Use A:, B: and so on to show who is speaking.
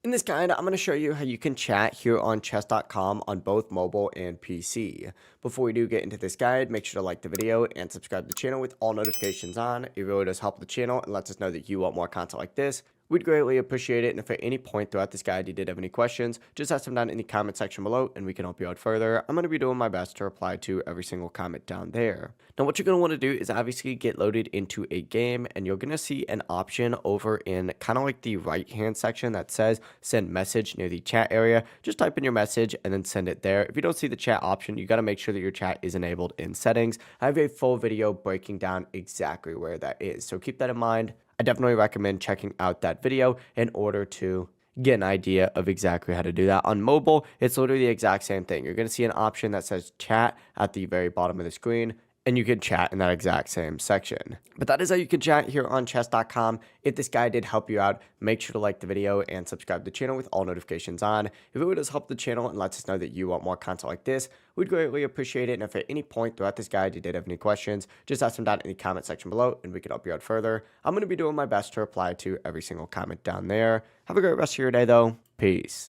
A: In this guide, I'm going to show you how you can chat here on chess.com on both mobile and PC. Before we do get into this guide, make sure to like the video and subscribe to the channel with all notifications on. It really does help the channel and lets us know that you want more content like this. We'd greatly appreciate it, and if at any point throughout this guide you did have any questions, just ask them down in the comment section below and we can help you out further. I'm going to be doing my best to reply to every single comment down there. Now what you're going to want to do is obviously get loaded into a game, and you're going to see an option over in kind of like the right hand section that says send message near the chat area. Just type in your message and then send it there. If you don't see the chat option, you got to make sure that your chat is enabled in settings. I have a full video breaking down exactly where that is, so keep that in mind. I definitely recommend checking out that video in order to get an idea of exactly how to do that. On mobile, it's literally the exact same thing. You're going to see an option that says chat at the very bottom of the screen, and you can chat in that exact same section. But that is how you can chat here on chess.com. If this guide did help you out, make sure to like the video and subscribe to the channel with all notifications on. If it really does help the channel and lets us know that you want more content like this, we'd greatly appreciate it. And if at any point throughout this guide you did have any questions, just ask them down in the comment section below and we can help you out further. I'm going to be doing my best to reply to every single comment down there. Have a great rest of your day though. Peace.